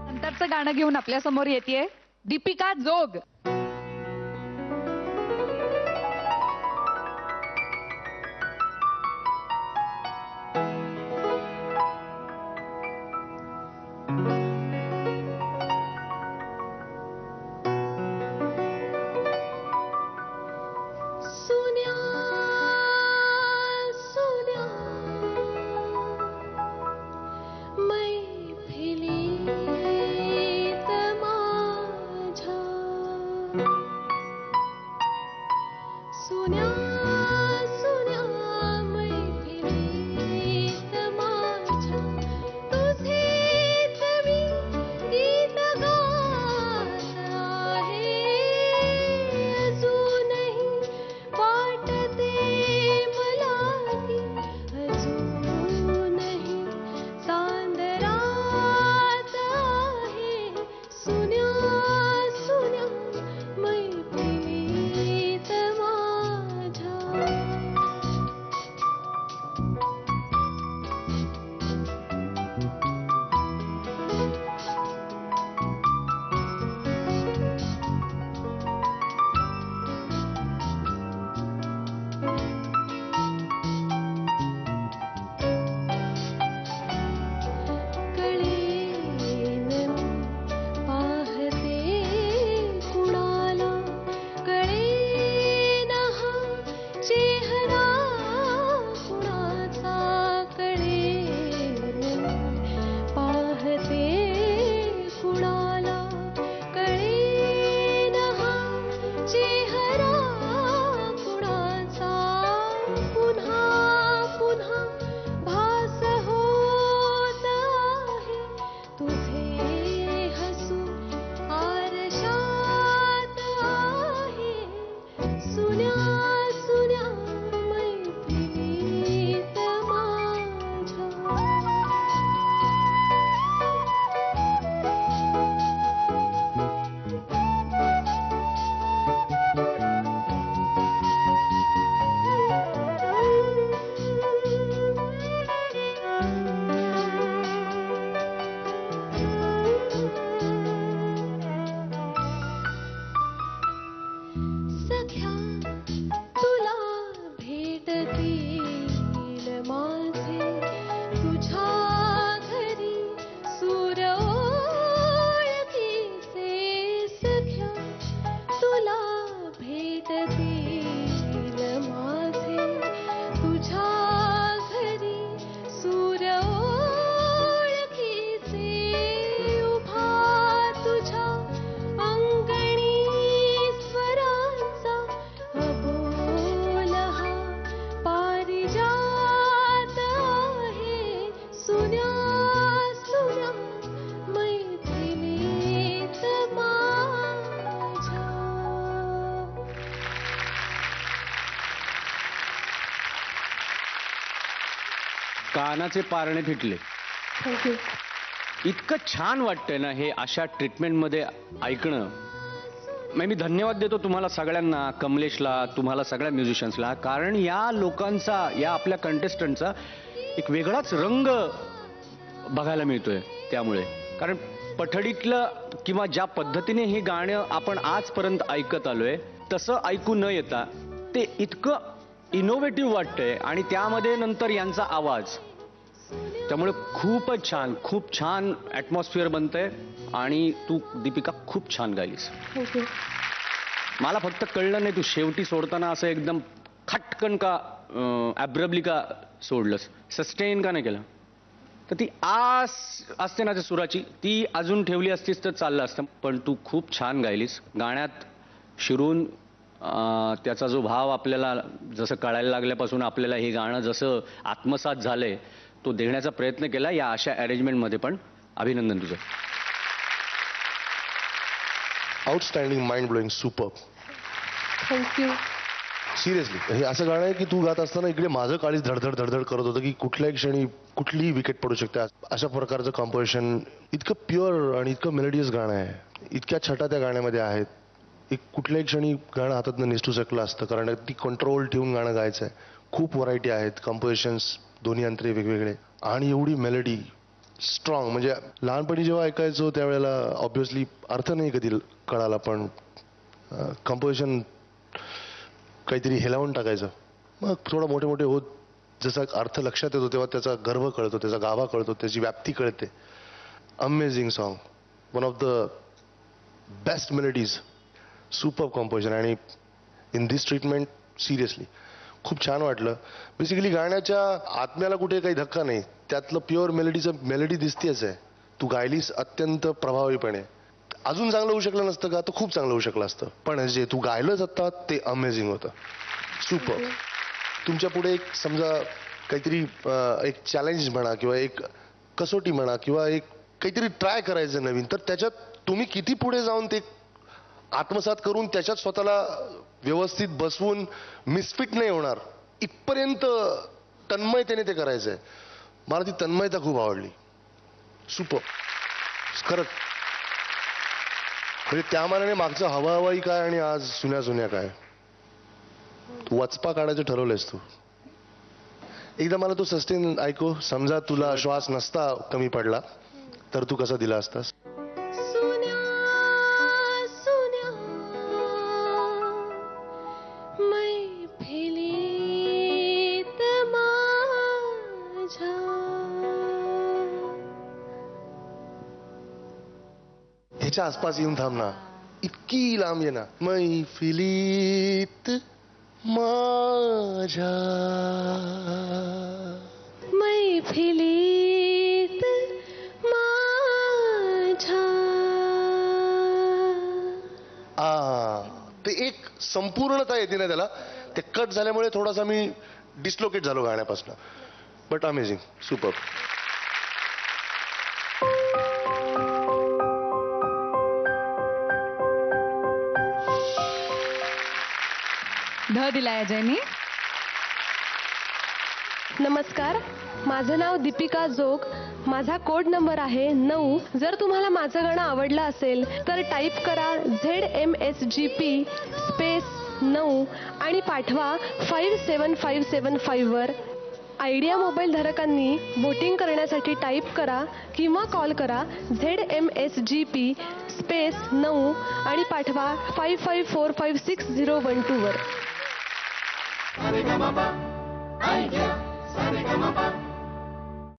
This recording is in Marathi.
नंतरचं गाणं घेऊन आपल्या समोर येतेय दीपिका जोग. कानाचे पारणे फिटले. इतकं छान वाटतंय ना हे अशा ट्रीटमेंटमध्ये ऐकणं. मी धन्यवाद देतो तुम्हाला सगळ्यांना, कमलेशला, तुम्हाला सगळ्या म्युझिशियन्सला, कारण या लोकांचा, या आपल्या कंटेस्टंटचा एक वेगळाच रंग बघायला मिळतोय. त्यामुळे कारण पठडीतलं किंवा ज्या पद्धतीने हे गाणं आपण आजपर्यंत ऐकत आलोय तसं ऐकू न येता ते इतकं इनोव्हेटिव्ह वाटतंय आणि त्यामध्ये नंतर यांचा आवाज, त्यामुळे खूपच छान, खूप छान ॲटमॉस्फिअर बनतंय. आणि तू दीपिका खूप छान गायलीस. मला फक्त कळलं नाही तू शेवटी सोडताना असं एकदम खटकन का ॲब्रबली का सोडलंस, सस्टेन का नाही केलं. तर ती आस असते ना त्या सुराची, ती अजून ठेवली असतीस तर चाललं असतं. पण तू खूप छान गायलीस. गाण्यात शिरून त्याचा जो भाव आपल्याला जसं कळायला लागल्यापासून आपल्याला हे गाणं जसं आत्मसात झालंय तो देण्याचा प्रयत्न केला या अशा अरेंजमेंटमध्ये पण. अभिनंदन तुझं. Outstanding, mind blowing, super. Thank you. Seriously हे असं गाणं आहे की तू गात असताना इकडे माझं काळीच धडधड धडधड करत होतं की कुठल्याही क्षणी कुठलीही विकेट पडू शकते. अशा प्रकारचं कॉम्पोजिशन, इतकं प्युअर आणि इतकं मेलोडियस गाणं आहे. इतक्या छटा त्या गाण्यामध्ये आहेत. एक कुठल्याही क्षणी गाणं हातातनं निसटू शकलं असतं, कारण ती कंट्रोल ठेवून गाणं गायचं आहे. खूप व्हरायटी आहेत, कॉम्पोजिशन्स दोन्ही अंतरे वेगवेगळे आणि एवढी मेलडी स्ट्रॉंग. म्हणजे लहानपणी जेव्हा ऐकायचो त्यावेळेला ऑब्व्हियसली अर्थ नाही कधी कळाला, पण कंपोजिशन काहीतरी हेलावून टाकायचं. मग थोडं मोठे मोठे होत जसा अर्थ लक्षात येतो तेव्हा त्याचा गर्व कळतो, त्याचा गाभा कळतो, त्याची व्याप्ती कळते. Amazing song, one of the best melodies, super composition. आणि इन दिस ट्रीटमेंट सिरियसली खूप छान वाटलं. बेसिकली गाण्याच्या आत्म्याला कुठे काही धक्का नाही, त्यातलं प्युअर मेलडी दिसतेच आहे. तू गायलीस अत्यंत प्रभावीपणे. अजून चांगलं होऊ शकलं नसतं का? तर खूप चांगलं होऊ शकलं असतं, पण जे तू गायलंच आता ते अमेझिंग होतं. सुपर. तुमच्या पुढे एक समजा काहीतरी एक चॅलेंज म्हणा किंवा एक कसोटी म्हणा किंवा एक काहीतरी ट्राय करायचं नवीन, तर त्याच्यात तुम्ही किती पुढे जाऊन ते आत्मसात करून त्याच्यात स्वतःला व्यवस्थित बसवून मिसफिट नाही होणार इथपर्यंत तन्मयतेने ते करायचंय. मला ती तन्मयता खूप आवडली. सुपर. खरंच म्हणजे त्या मानाने मागचं हवाहवाई काय आणि आज सुन्या सुन्या काय, वचपा काढायचं ठरवलंयस तू. एकदा मला तो सस्टेन ऐकू. समजा तुला श्वास नसता कमी पडला तर तू कसा दिला असतास? ह्याच्या आसपास येऊन थांब ना, इतकी लांब ये ना. मैफिलीत माझ्या, मैफिलीत माझ्या. ते एक संपूर्णता येते ना त्याला. ते कट झाल्यामुळे थोडासा मी डिस्लोकेट झालो गाण्यापासून. But amazing, super. ध दिलाय अजयनी. नमस्कार, माझं नाव दीपिका जोग. माझा कोड नंबर आहे 9. जर तुम्हाला माझं गाणं आवडलं असेल तर टाईप करा ZMSGP स्पेस 9 आणि पाठवा 57575 वर. आयडिया मोबाईल धारकांनी वोटिंग करण्यासाठी टाईप करा किंवा कॉल करा ZMSGP स्पेस 9 आणि पाठवा 55456012 वर.